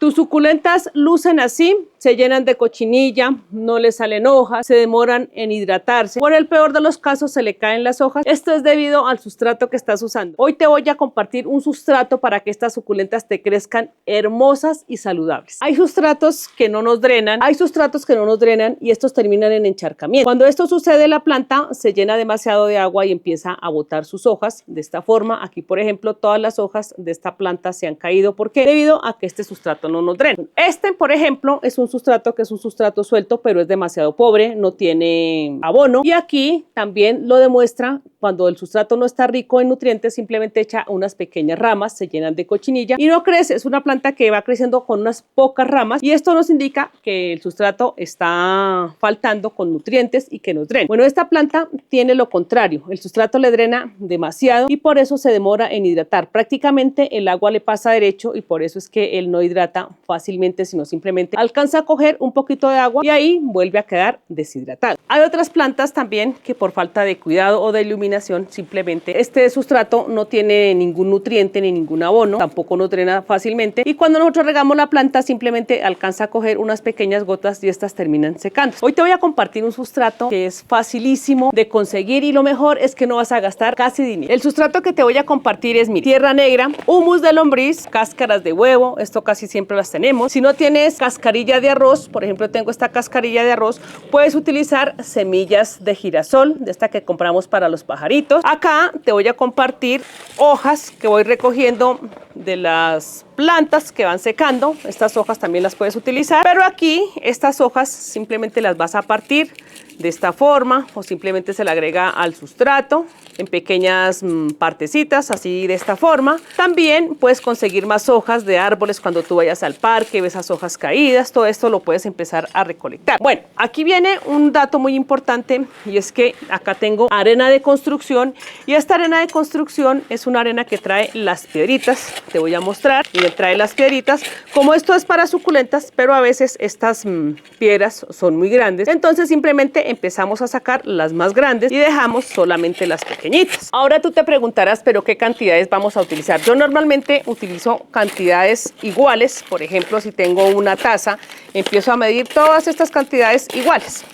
Tus suculentas lucen así, se llenan de cochinilla, no les salen hojas, se demoran en hidratarse. Por el peor de los casos se le caen las hojas. Esto es debido al sustrato que estás usando. Hoy te voy a compartir un sustrato para que estas suculentas te crezcan hermosas y saludables. Hay sustratos que no nos drenan, y estos terminan en encharcamiento. Cuando esto sucede, la planta se llena demasiado de agua y empieza a botar sus hojas. De esta forma, aquí por ejemplo, todas las hojas de esta planta se han caído. ¿Por qué? Debido a que este sustrato no nos drena. Este, por ejemplo, es un sustrato que es un sustrato suelto, pero es demasiado pobre, no tiene abono. Y aquí también lo demuestra cuando el sustrato no está rico en nutrientes, simplemente echa unas pequeñas ramas, se llenan de cochinilla y no crece. Es una planta que va creciendo con unas pocas ramas y esto nos indica que el sustrato está faltando con nutrientes y que nos drena. Bueno, esta planta tiene lo contrario, el sustrato le drena demasiado y por eso se demora en hidratar. Prácticamente el agua le pasa derecho y por eso es que él no hidrata fácilmente, sino simplemente alcanza a coger un poquito de agua y ahí vuelve a quedar deshidratado. Hay otras plantas también que por falta de cuidado o de iluminación simplemente este sustrato no tiene ningún nutriente ni ningún abono, tampoco nos drena fácilmente y cuando nosotros regamos la planta simplemente alcanza a coger unas pequeñas gotas y estas terminan secando. Hoy te voy a compartir un sustrato que es facilísimo de conseguir y lo mejor es que no vas a gastar casi dinero. El sustrato que te voy a compartir es tierra negra, humus de lombriz, cáscaras de huevo, esto casi siempre las tenemos. Si no tienes cascarilla de arroz, por ejemplo tengo esta cascarilla de arroz, puedes utilizar semillas de girasol, de esta que compramos para los pajaritos. Acá te voy a compartir hojas que voy recogiendo de las plantas que van secando. Estas hojas también las puedes utilizar, pero aquí estas hojas simplemente las vas a partir de esta forma o simplemente se le agrega al sustrato en pequeñas partecitas, así de esta forma. También puedes conseguir más hojas de árboles cuando tú vayas al parque, ves esas hojas caídas, todo esto lo puedes empezar a recolectar. Bueno, aquí viene un dato muy importante y es que acá tengo arena de construcción y esta arena de construcción es una arena que trae las piedritas. Te voy a mostrar y le trae las piedritas. Como esto es para suculentas, pero a veces estas piedras son muy grandes, entonces simplemente empezamos a sacar las más grandes y dejamos solamente las pequeñitas. Ahora tú te preguntarás, ¿pero qué cantidades vamos a utilizar? Yo normalmente utilizo cantidades iguales. Por ejemplo, si tengo una taza, empiezo a medir todas estas cantidades iguales.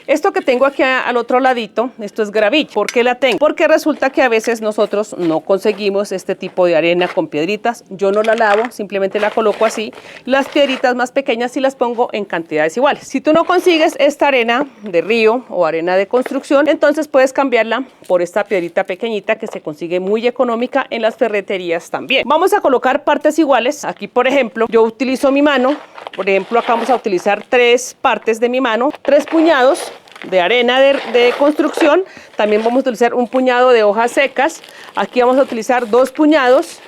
Esto que tengo aquí al otro ladito, esto es gravilla. ¿Por qué la tengo? Porque resulta que a veces nosotros no conseguimos este tipo de arena con piedritas. Yo no la lavo, simplemente la coloco así. Las piedritas más pequeñas sí las pongo en cantidades iguales. Si tú no consigues esta arena de río o arena de construcción, entonces puedes cambiarla por esta piedrita pequeñita que se consigue muy económica en las ferreterías también. Vamos a colocar partes iguales. Aquí, por ejemplo, yo utilizo mi mano. Por ejemplo, acá vamos a utilizar 3 partes de mi mano, 3 puñados de arena de construcción. También vamos a utilizar un puñado de hojas secas. Aquí vamos a utilizar 2 puñados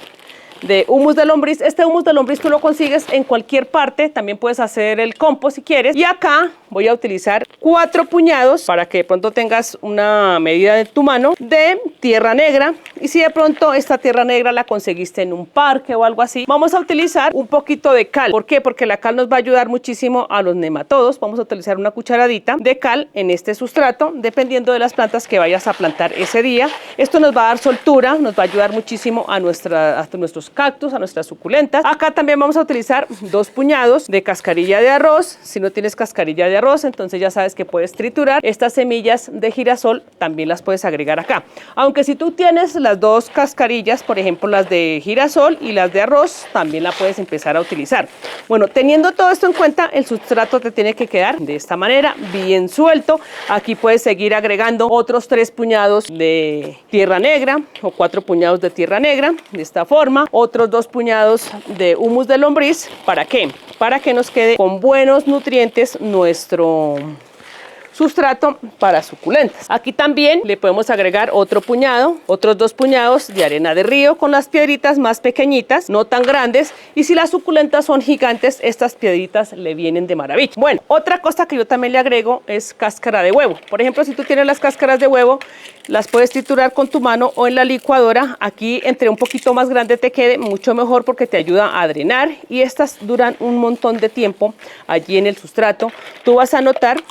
de humus de lombriz. Este humus de lombriz tú lo consigues en cualquier parte, también puedes hacer el compost si quieres. Y acá voy a utilizar 4 puñados para que de pronto tengas una medida de tu mano de tierra negra. Y si de pronto esta tierra negra la conseguiste en un parque o algo así, vamos a utilizar un poquito de cal. ¿Por qué? Porque la cal nos va a ayudar muchísimo a los nematodos. Vamos a utilizar una cucharadita de cal en este sustrato, dependiendo de las plantas que vayas a plantar ese día. Esto nos va a dar soltura, nos va a ayudar muchísimo a nuestros cactus, a nuestras suculentas. Acá también vamos a utilizar 2 puñados de cascarilla de arroz. Si no tienes cascarilla de arroz, entonces ya sabes que puedes triturar. Estas semillas de girasol también las puedes agregar acá. Aunque si tú tienes las 2 cascarillas, por ejemplo las de girasol y las de arroz, también la puedes empezar a utilizar. Bueno, teniendo todo esto en cuenta, el sustrato te tiene que quedar de esta manera, bien suelto. Aquí puedes seguir agregando otros 3 puñados de tierra negra o 4 puñados de tierra negra, de esta forma. Otros 2 puñados de humus de lombriz. ¿Para qué? Para que nos quede con buenos nutrientes nuestro sustrato para suculentas. Aquí también le podemos agregar otro puñado, otros 2 puñados de arena de río con las piedritas más pequeñitas, no tan grandes. Y si las suculentas son gigantes, estas piedritas le vienen de maravilla. Bueno, otra cosa que yo también le agrego es cáscara de huevo. Por ejemplo, si tú tienes las cáscaras de huevo, las puedes triturar con tu mano o en la licuadora. Aquí entre un poquito más grande te quede mucho mejor porque te ayuda a drenar y estas duran un montón de tiempo allí en el sustrato. Tú vas a notar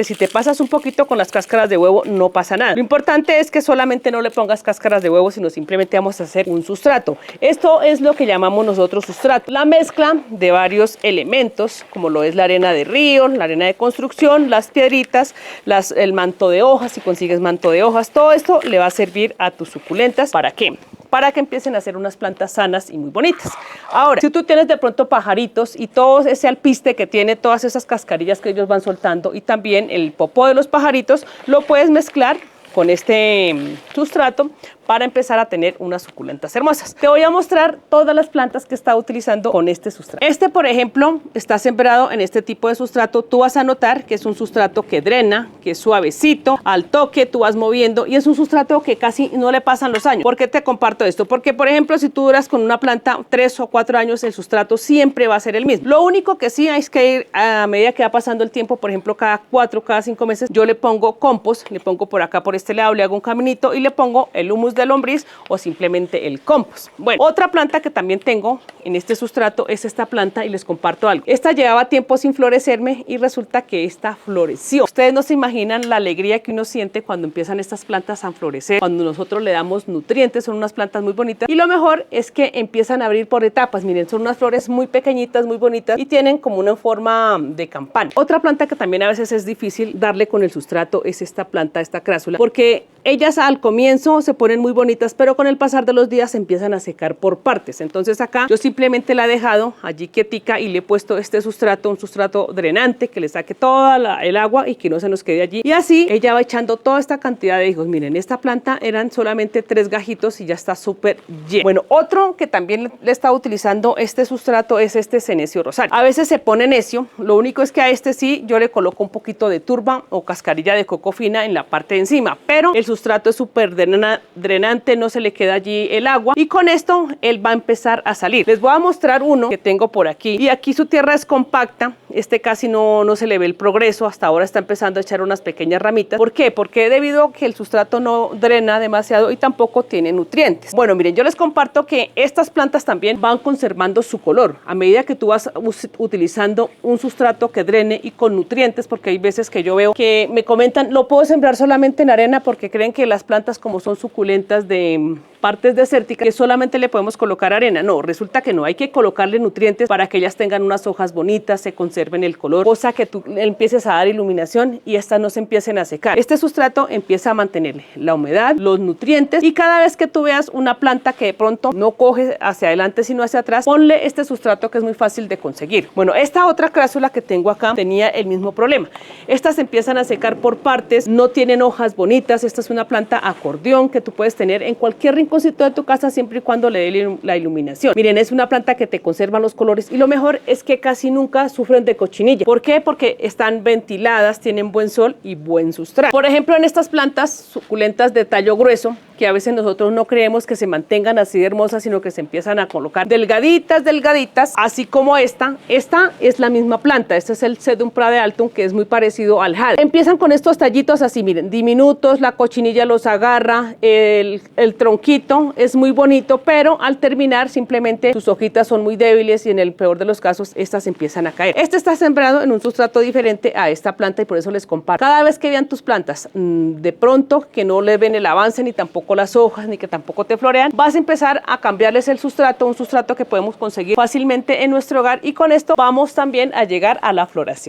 que si te pasas un poquito con las cáscaras de huevo no pasa nada. Lo importante es que solamente no le pongas cáscaras de huevo, sino simplemente vamos a hacer un sustrato. Esto es lo que llamamos nosotros sustrato. La mezcla de varios elementos, como lo es la arena de río, la arena de construcción, las piedritas, el manto de hojas, si consigues manto de hojas, todo esto le va a servir a tus suculentas. ¿Para qué? Para que empiecen a hacer unas plantas sanas y muy bonitas. Ahora, si tú tienes de pronto pajaritos y todo ese alpiste que tiene todas esas cascarillas que ellos van soltando y también el popó de los pajaritos, lo puedes mezclar con este sustrato para empezar a tener unas suculentas hermosas. Te voy a mostrar todas las plantas que está utilizando con este sustrato. Este, por ejemplo, está sembrado en este tipo de sustrato. Tú vas a notar que es un sustrato que drena, que es suavecito, al toque tú vas moviendo y es un sustrato que casi no le pasan los años. ¿Por qué te comparto esto? Porque, por ejemplo, si tú duras con una planta 3 o 4 años, el sustrato siempre va a ser el mismo. Lo único que sí hay que ir a medida que va pasando el tiempo, por ejemplo, cada 4, cada 5 meses, yo le pongo compost, le pongo por acá, por este lado, le hago un caminito y le pongo el humus de lombriz o simplemente el compost. Bueno, otra planta que también tengo en este sustrato es esta planta y les comparto algo. Esta llevaba tiempo sin florecerme y resulta que esta floreció. Ustedes no se imaginan la alegría que uno siente cuando empiezan estas plantas a florecer, cuando nosotros le damos nutrientes. Son unas plantas muy bonitas y lo mejor es que empiezan a abrir por etapas. Miren, son unas flores muy pequeñitas, muy bonitas y tienen como una forma de campana. Otra planta que también a veces es difícil darle con el sustrato es esta planta, esta crásula, porque ellas al comienzo se ponen muy bonitas, pero con el pasar de los días se empiezan a secar por partes. Entonces acá yo simplemente la he dejado allí quietica y le he puesto este sustrato, un sustrato drenante que le saque toda el agua y que no se nos quede allí. Y así ella va echando toda esta cantidad de hijos. Miren, esta planta eran solamente 3 gajitos y ya está súper lleno. Bueno, otro que también le está utilizando este sustrato es este Senecio rosario. A veces se pone necio, lo único es que a este sí yo le coloco un poquito de turba o cascarilla de coco fina en la parte de encima, pero el sustrato es súper drenante, no se le queda allí el agua y con esto él va a empezar a salir. Les voy a mostrar uno que tengo por aquí y aquí su tierra es compacta, este casi no se le ve el progreso, hasta ahora está empezando a echar unas pequeñas ramitas. ¿Por qué? Porque debido a que el sustrato no drena demasiado y tampoco tiene nutrientes. Bueno, miren, yo les comparto que estas plantas también van conservando su color a medida que tú vas utilizando un sustrato que drene y con nutrientes, porque hay veces que yo veo que me comentan, lo puedo sembrar solamente en arena porque creen que las plantas, como son suculentas de partes desérticas, que solamente le podemos colocar arena. No, resulta que no, hay que colocarle nutrientes para que ellas tengan unas hojas bonitas, se conserven el color, cosa que tú empieces a dar iluminación y estas no se empiecen a secar. Este sustrato empieza a mantener la humedad, los nutrientes y cada vez que tú veas una planta que de pronto no coge hacia adelante sino hacia atrás, ponle este sustrato que es muy fácil de conseguir. Bueno, esta otra crásula que tengo acá tenía el mismo problema. Estas empiezan a secar por partes, no tienen hojas bonitas. Esta es una planta acordeón que tú puedes tener en cualquier rinconcito de tu casa siempre y cuando le dé la iluminación. Miren, es una planta que te conserva los colores y lo mejor es que casi nunca sufren de cochinilla. ¿Por qué? Porque están ventiladas, tienen buen sol y buen sustrato. Por ejemplo, en estas plantas suculentas de tallo grueso, que a veces nosotros no creemos que se mantengan así de hermosas, sino que se empiezan a colocar delgaditas, delgaditas, así como esta es la misma planta. Este es el Sedum pradealtum, que es muy parecido al jade. Empiezan con estos tallitos así, miren, diminutos, la cochinilla los agarra, el tronquito es muy bonito, pero al terminar simplemente sus hojitas son muy débiles y en el peor de los casos estas empiezan a caer. Este está sembrado en un sustrato diferente a esta planta y por eso les comparto. Cada vez que vean tus plantas de pronto que no le ven el avance ni tampoco las hojas ni que tampoco te florean, vas a empezar a cambiarles el sustrato, un sustrato que podemos conseguir fácilmente en nuestro hogar y con esto vamos también a llegar a la floración.